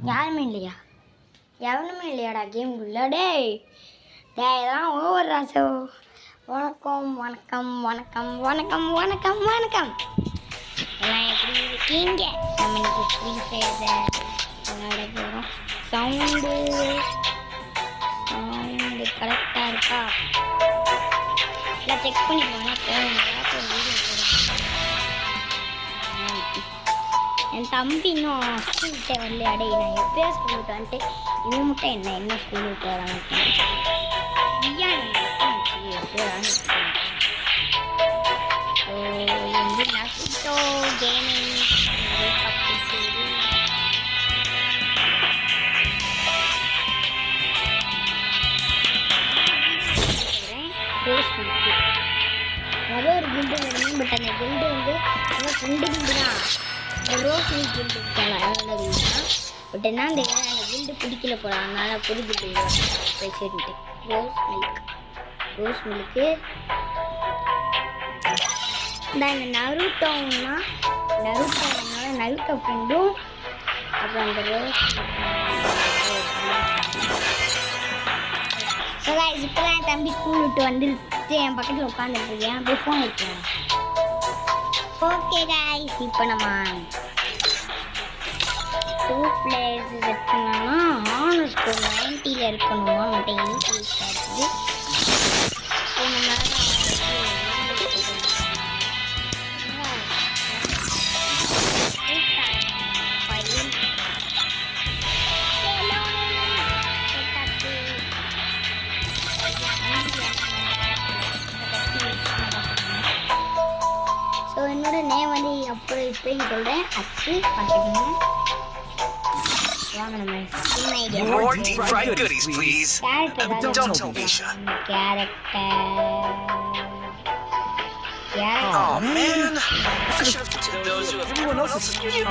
யாருமே இல்லையா? எவனுமே இல்லையாடா கேமுக்குள்ள? டேய் இதெல்லாம் ஓவர் ராசோ. வணக்கம் வணக்கம் வணக்கம் வணக்கம் வணக்கம் வணக்கம். எல்லாம் எப்படி இருக்கீங்க? நம்ம இன்னைக்கு ஃப்ரீ ஃபயர் விளையாட போகிறோம். சவுண்டு கரெக்டாக இருக்கா எல்லாம் செக் பண்ணி போனால் போகணும். வீடியோ போடுறேன். என் தம்பி இன்னும் ஸ்கூல் விட்டே வரல. அடே நான் எப்போயா ஸ்கூல் விட்டு வந்துட்டு இவன் மட்டும் என்ன ஸ்கூல் விட்டு வர மாட்டேன். ஸோ வந்து நசுட்டோ கேமிங் முதல் ஒரு குண்டு வேணும். பட் அந்த குண்டு வந்து குண்டு குண்டு தான். ரோஸ் மில்க் குண்டு நல்லது தான். பட் என்ன அந்த குண்டு பிடிக்கல போல, அதனால புது குண்டு சரின்ட்டு ரோஸ் மில்க்கு இந்த நருட்டோன்னா நருட்டோ ஃப்ரெண்டும் அப்புறம் அந்த ரோஸ். ஸோ கைஸ் இப்போ தான் என் தம்பி ஸ்கூல் விட்டு வந்துட்டு என் பக்கத்தில் உட்காந்துருக்கேன். அப்படியே ஃபோன் எடுக்கிறேன். ஓகே கைஸ் இப்போ நம்ம 2 players செட் பண்ணோம்னா ஆனர் ஸ்கோர் 90ல் இருக்கணுமா மட்டும் இன்க்ரீஸ் ஆகுது. ஸோ நம்ம என்னோட நேம் வந்து அப்புறம் இப்படின்னு சொல்கிறேன். அச்சு பார்த்துக்கோங்க. வாங்க நம்ம skin idea. More deep fried goodies, please. Don't tell me. Oh man. Those who have everyone else is getting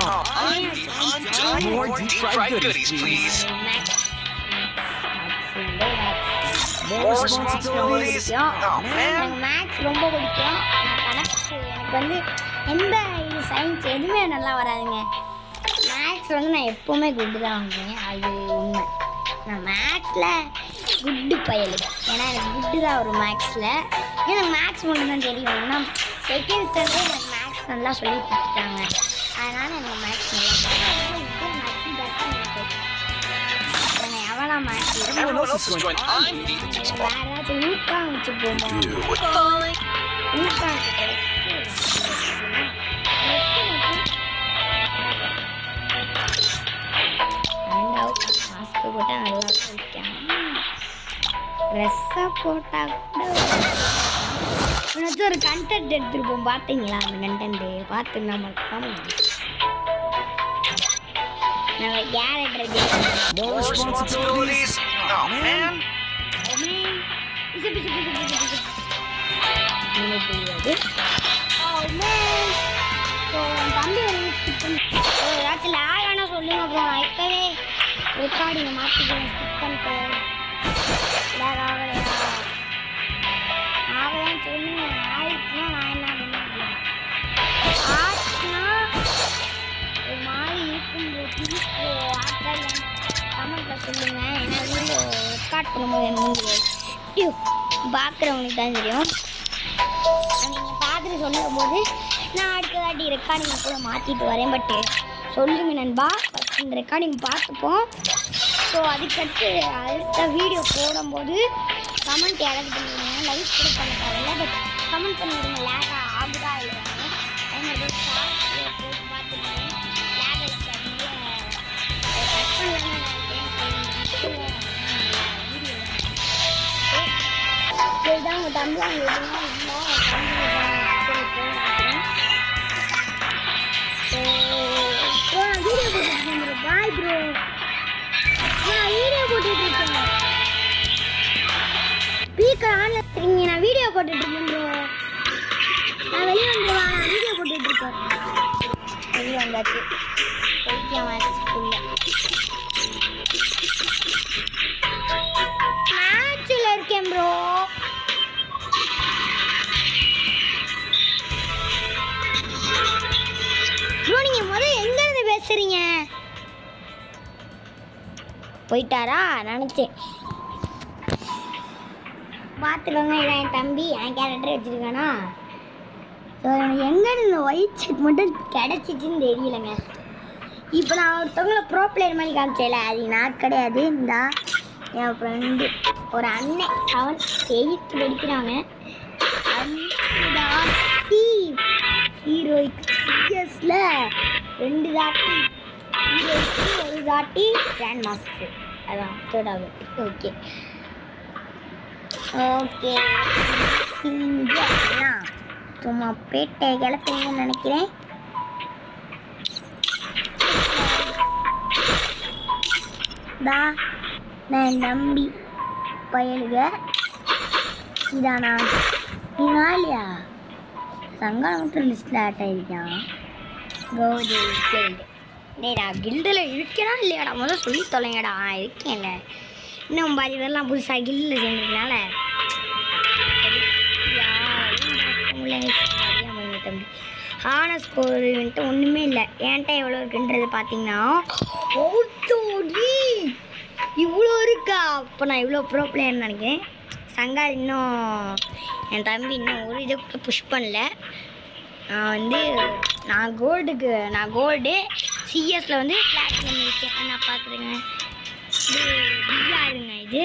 more deep fried goodies, please. More responsibilities. Oh man. Maths ரொம்ப பிடிக்கும். எனக்கு வந்து எந்த இது சயின்ஸ் எதுவுமே நல்லா வராதுங்க. மேக்ஸ் வந்து நான் எப்போவுமே குட்டு தான் வாங்குவேன். அது உண்மை. நான் மேக்ஸில் குட்டு பயலு. ஏன்னா எனக்கு குட்டு தான் ஒரு மேக்ஸில். எனக்கு மேக்ஸ் மட்டும் தான் தெரியும். ஏன்னா செகண்ட் ஸ்டாண்டர்ட் எனக்கு மேக்ஸ் நல்லா சொல்லி கொடுத்துட்டாங்க. அதனால் எனக்கு மேக்ஸ் நல்லா எவ்வளோ மேக்ஸ் வேறு ஏதாச்சும் ஊக்கா வச்சு போவோம். ஊக்கா மாஸ்க்கு போட்டால் நல்லா வைக்காம ட்ரெஸ்ஸை போட்டால் கூட ஒரு கண்டென்ட் எடுத்துருப்போம். பார்த்தீங்களா அந்த கண்டென்ட்டு? பார்த்து நம்ம கேரக்டர் தம்பி ஏதாச்சும் லேக் ஆனால் சொல்லுங்க. அப்புறம் நான் இப்போவே ரெக்கார்டிங்கை மாற்றிக்கிறேன். ஸ்கிப் பண்ணிட்டு லேக் ஆகலையா ஆகலைன்னு சொல்லுங்க. ஆயிடுச்சுன்னா நான் என்ன பண்ணுவேன்? ஆச்சுன்னா ஒரு மாதிரி இருக்கும்போது கமெண்ட்டில் சொல்லுங்கள். ஏன்னா வீடியோ ரெக்கார்ட் பண்ணும்போது எனக்கு பார்க்குறவங்களுக்கு தான் தெரியும். நீங்கள் பார்த்துட்டு சொல்லும் போது நான் அடுத்த வாட்டி ரெக்கார்டிங்கை கூட மாற்றிட்டு வரேன். பட்டு சொல்லுங்கள் நண்பா, இந்த ரெக்கார்டிங் பார்த்துப்போம். ஸோ அதுக்கடுத்து அடுத்த வீடியோ போடும்போது கமெண்ட் யாராவது பண்ணிவிடுங்க. லைக் கூட பண்ண தேவையில்ல, பட் கமெண்ட் பண்ணிவிடுங்க. லேக் ஆகுதா இல்லையான்னு. அதே போட்டு பார்த்துருக்கேன். லேக் ஆகிடுச்சு கட் பண்ணலான்னு இதுதான் உங்கள் தம்பி அங்கே எதுனா இல்லை. நான் வீடியோ போட்டுருக்கேன். Bye bro. நான் வீடியோ போட்டுட்ருக்கேன். ஸ்பீக்கர் ஆன்ல இருக்கீங்க. நான் வீடியோ போட்டுட்ருக்கேன் ப்ரோ. நான் வெளியே வந்துடுவா. நான் வீடியோ போட்டுட்ருக்கேன். வெளியே வந்தாச்சு. மேட்சில் இருக்கேன் ப்ரோ. ப்ரோ நீங்கள் முதல்ல எங்கேருந்து பேசுகிறீங்க? போயிட்டாரா நினச்சேன். பார்த்துக்கோங்க, இதான் என் தம்பி, என் கேரக்டர் வச்சுருக்கானா. ஸோ எனக்கு எங்கே இந்த ஒயிட் ஷர்ட் மட்டும் கிடச்சிச்சின்னு தெரியலைங்க. இப்போ நான் ஒருத்தவங்கள ப்ரோ பிளேயர் மாதிரி காமிச்சேல, அது நான் கிடையாது. இந்த என் ஃப்ரெண்டு ஒரு அண்ணன் 7th 8th படிக்கிறாங்க. அந்த ஹீரோய்க்கு சிஎஸ்ல 2 தாட்டி, ஹீரோய்க்கு 1 தாட்டி கிராண்ட் மாஸ்டர். அதான் தேர்டாவது. ஓகே ஓகே இங்கே சும்மா பேட்டை கிளப்பீங்கன்னு நினைக்கிறேன். நான் நம்பி பயலுக இதானா இல்லையா சங்காலமற்ற லிஸ்ட்டில் ஆட் ஆகிருக்கான். கௌரி கில்டு. டேய் நான் கில்டில் இருக்கேனா இல்லையாடா முதல் சொல்லி தொலைங்கடா. இருக்கேன்ல, இன்னும் பாதி பேர்லாம் புதுசாக கில்டில் சேர்ந்ததுனால தம்பி ஆன ஸ்கோர் வந்துட்டு ஒன்றுமே இல்லை. என்கிட்ட எவ்வளோ இருக்குன்றது பார்த்தீங்கன்னா இவ்வளோ இருக்கா. அப்போ நான் இவ்வளோ ப்ரோ பிளேயர்னு நினைக்கிறேன். சங்கா இன்னும் என் தம்பி இன்னும் ஒரு இதை கூட புஷ் பண்ணல. நான் கோல்டு சிஎஸ்ல வந்து பிளாட்டினம் இருக்கேன். நான் பார்க்குறேங்க, பிஆருங்க, இது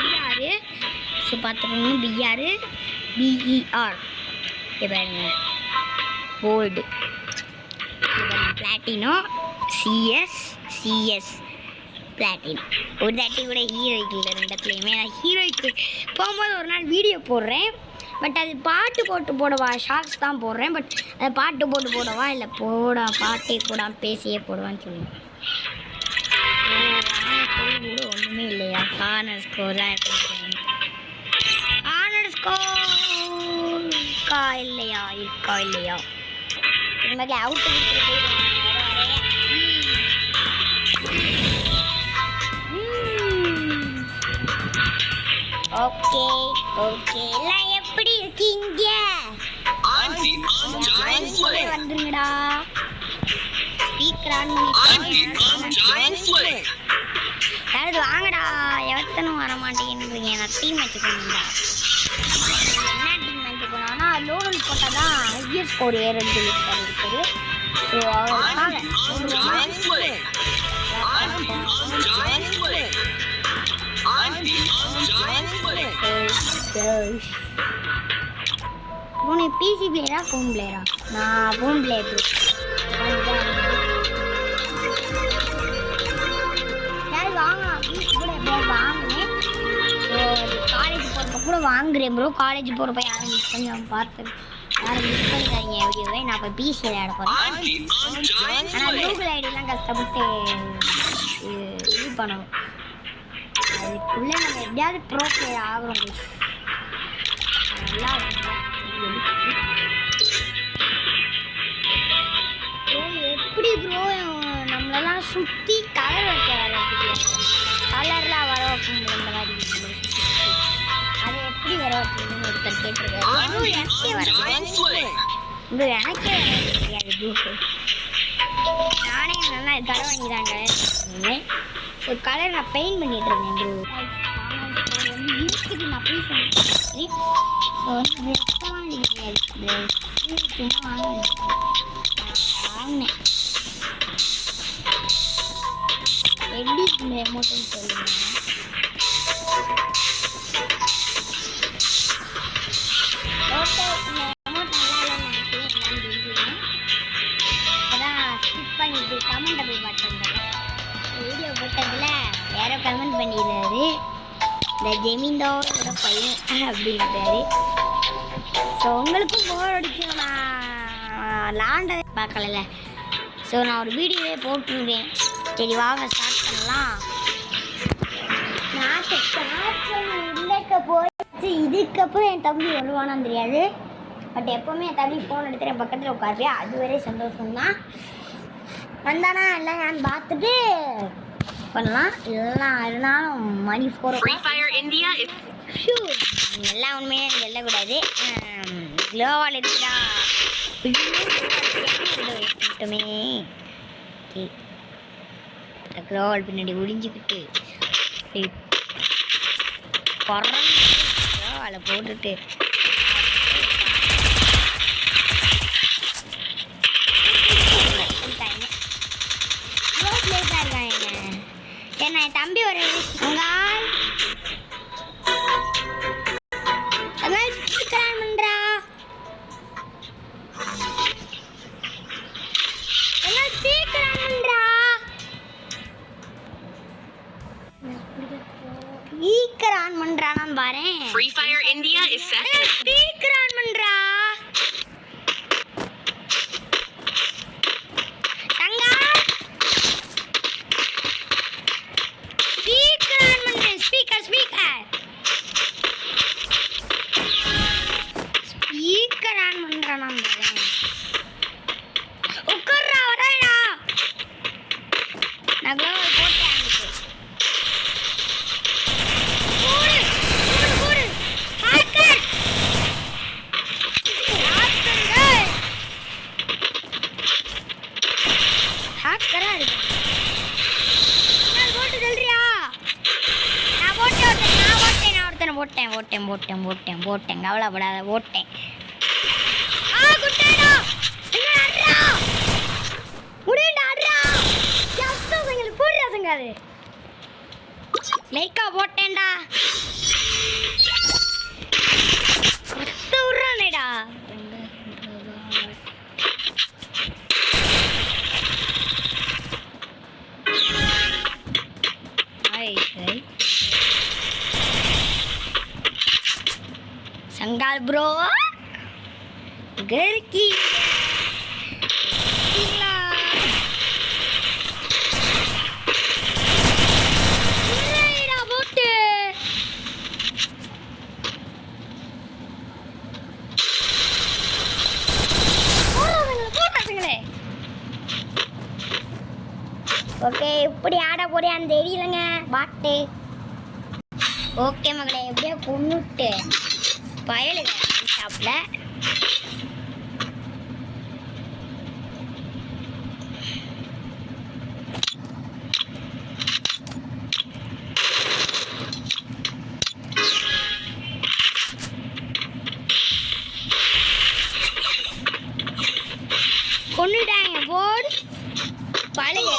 பிஆரு. ஸோ பார்த்துக்கோங்க, பிஆரு பிஇஆர். பாருங்க கோல்டு, பிளாட்டினம், சிஎஸ் பிளாட்டினம். ஒரு தாட்டி கூட ஹீரோய்க்கு இல்லை, 2 இடத்துலையுமே. நான் ஹீரோய்க்கு போகும்போது ஒரு நாள் வீடியோ போடுறேன். பட் அது பாட்டு போட்டு போடவா, ஷார்ட்ஸ் தான் போடுறேன். பட் அது பாட்டு போட்டு போடவா இல்லை பாட்டே போடாமல் பேசியே போடுவான்னு சொல்லுவேன். கூட ஒன்றுமே இல்லையா, ஆனர் ஸ்கோர் தான் இருக்கு. ஆனர் ஸ்கோர் இருக்கா இல்லையா இந்த மாதிரி அவுட் கொடுத்துட்டு போயிடுவாங்க. ஓகே எல்லாம் எப்படி இருக்கீங்க? வந்துருங்கடா, ஸ்பீக்கர் ஆன் பண்ணி யாராவது வாங்கடா. எவத்தனும் வர மாட்டேங்கிறீங்க. நான் டீம் வச்சுக்கணும்டா. என்ன டீம் வச்சுக்கணும்னா லோகல் போட்டால் தான் ஹையர் ஸ்கோர் ஏறுன்னு சொல்லிட்டு இருக்குது. ஸோ அவருக்காக பிசி பிளேயரா ஃபோன் பிளேயரா? நான் ஃபோன் பிளேயர். வாங்கினேன். ஸோ காலேஜ் போகிறப்ப கூட வாங்குறேன் ப்ரோ. காலேஜ் போகிறப்ப யாரும் மிஸ் பண்ணி பார்த்து யாரும் மிஸ் பண்ணிக்காதீங்க வீடியோவை. நான் இப்போ பிசி விளையாட போகிறேன். ஆனால் கூகுள் ஐடியெலாம் கஷ்டப்பட்டு இது பண்ணணும். அதுக்குள்ளே நம்ம எப்படியாவது ப்ரோ பிளேயர் ஆகிறோம். நல்லா ப்ரோ எப்படி ப்ரோ நம்மளெல்லாம் சுற்றி கலர் வைக்க வர்றதுக்கு கலர்லாம் வர வைக்கணும். இந்த மாதிரி அதை எப்படி வர வைக்கணும்னு ஒருத்தர் கேட்டிருக்காரு. எனக்கே வர தெரியாது. நானே நல்லா கலர் வாங்கிதாங்க. ஒரு கலர் நான் பெயிண்ட் பண்ணிட்டு இருக்கேன் ப்ரோ. வந்து இருக்குது நான் போய் சொன்னேன். ஸோ சும்மா வாங்கினேன். எப்படி இந்த அமௌண்ட்டுன்னு சொல்லுங்க. ஓகே, இந்த அமௌண்ட் நல்லா இல்லைன்னு நினைக்கிறேன். என்னன்னு தெரிஞ்சுக்கணும். அதான் ஸ்கிப் பண்ணிட்டு கமெண்ட்டை போய் பார்த்துருந்தேன். வீடியோ போட்டதில் யாரோ கமெண்ட் பண்ணிடுறாரு, இந்த ஜெமீன்தாரோட பையன் அப்படின்றாரு. ஸோ உங்களுக்கும் போர் அடிக்கும். நான் லாண்டதை பார்க்கல. ஸோ நான் ஒரு வீடியோவே போட்டுருவேன். சரி வாங்க ஸ்டார்ட் பண்ணலாம். நான் ஸ்டார்ட் பண்ணி இல்லைக்க போயிடுச்சு. இதுக்கப்புறம் என் தம்பி வருவானான்னு தெரியாது. பட் எப்போவுமே என் தம்பி ஃபோன் எடுத்து என் பக்கத்தில் உட்காருவியா, அது வரை சந்தோஷம்தான். வந்தானா எல்லாம் நான் பார்த்துட்டு பண்ணலாம். எல்லாம் இருந்தாலும் மணி 4 எல்லாம் உண்மையாக சொல்லக்கூடாது. க்ளோவால் இருக்குடா மட்டுமே. க்ளோவால் பின்னாடி ஒளிஞ்சிக்கிட்டு க்ளோவாலை போட்டுட்டு என்ன என் தம்பி ஒரு Free Fire India is set. Speaker on பண்றா. தங்கா. Speaker on பண்றேன். Speaker. Speaker on பண்றான் பாரு. உட்கார்றா வரடா. நான் க்ளோவ் போட்டேன் அன்னைக்கு. போட்டேன் கவலைப்படாத போட்டேன். லைக்கா போட்டேன்டா விடுறானேடா. संगाल ब्रो घर की ஓகே இப்படி ஆட போறியான்னு தெரியலங்க பாட்டு. ஓகே மகளே எப்படியோ கொன்னுட்டு பயலுங்க ஷாப்ல கொன்னுட்டாங்க போடு பழக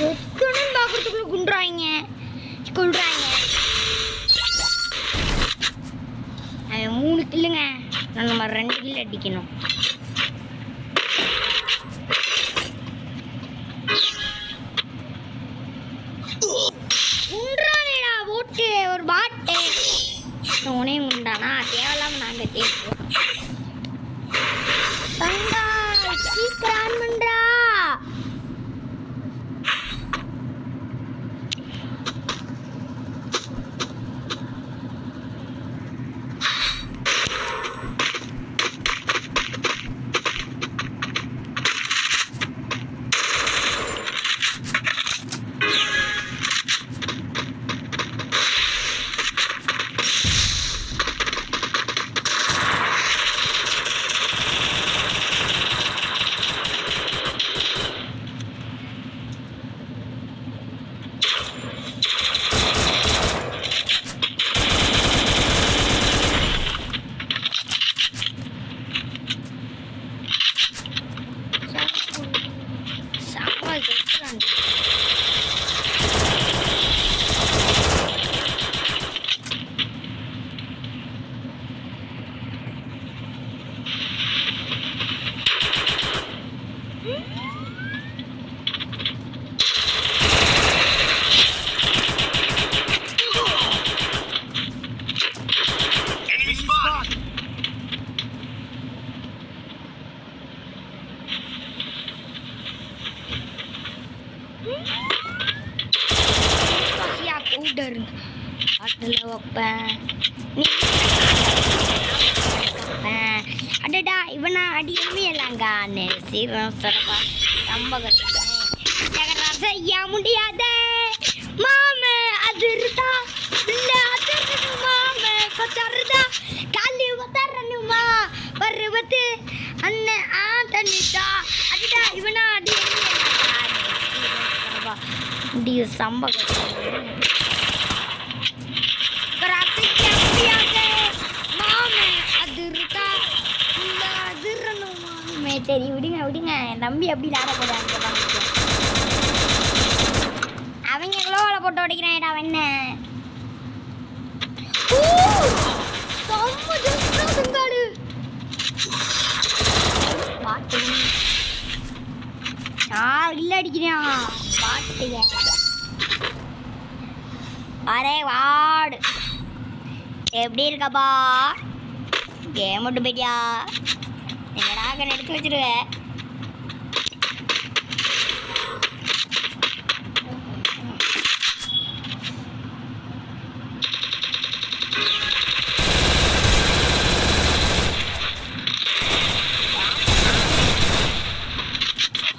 எத்தனை பாக்குறதுக்குள்ள கொள்றாங்க. அவன் 3 கில்லுங்க, நம்ம 2 கில் அடிக்கணும். உண்டானேடா போட்டு ஒரு பாட்டு உனே உண்டானா தேவையில்லாம நாங்க தேய்ப்போம். சீக்கிரம் பண்றா அடடா இவனா அடியுமே இல்லைங்கான்னு சீரம் சொல்றப்பா ரொம்ப கஷ்டம் செய்ய முடியாத மாம அதிர்தா இல்ல அதிர்து மாம கொத்தருதா காலி ஒத்தரணுமா வருவது அண்ணன் தண்ணிட்டா அடடா இவனா அடியுமே இல்லைங்கான்னு சம்ப சரி விடுங்க விடுங்க என் தம்பி எப்படி லாட போடாங்க அவங்க குளோவால போட்டு உடைக்கிறான்டா என்ன இல்ல அடிக்கிறான் பாட்டுங்க அரே வாடு எப்படி இருக்கப்பா கேம் விட்டு போயிட்டியா என்னடா கண்ணு எடுத்து வச்சிருவேன்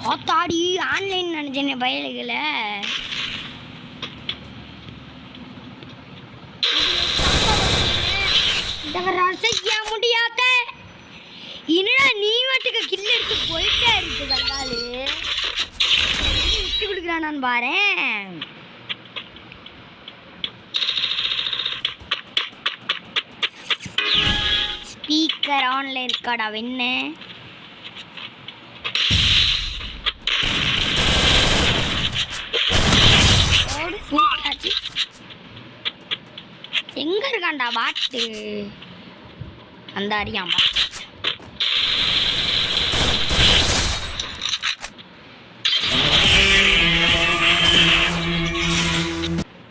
ஆத்தாடி ஆன்லைன் நினைச்சேன் பயலுகளை ரசிக்க முடியாத என்னடா நீ மட்டுக்கு கில்ல எடுத்து போயிட்டே இருக்கு தங்காளு விட்டு கொடுக்குறானான்னு பாரேன் ஸ்பீக்கர் ஆன்ல இருக்காடா வெண்ண எங்க இருக்காண்டா பாட்டு அந்த அறியாமா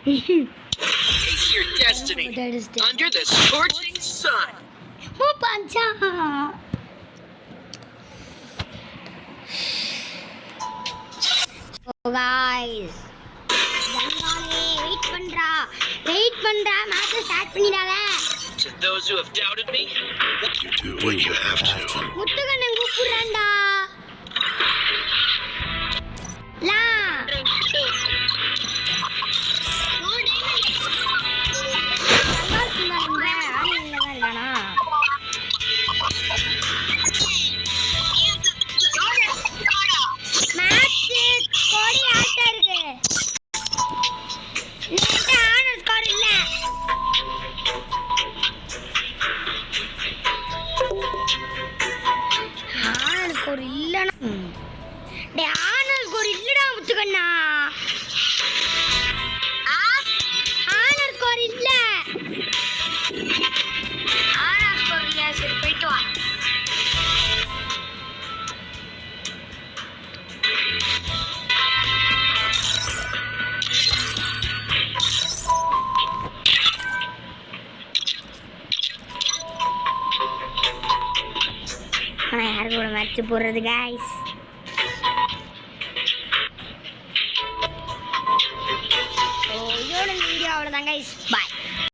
Face your destiny under the scorching sun. Oh, Pancha! So guys, wait பண்றா மேட்ச் ஸ்டார்ட் பண்ணிடாத. To those who have doubted me, you do what you have to. முத்துகண்ணன் கூப்பிடுறான்டா. லா யாருக்கு மேட்ச் போடுறது கைஸ் இதோட வீடியோ அவ்வளோதான் கைஸ் பாய்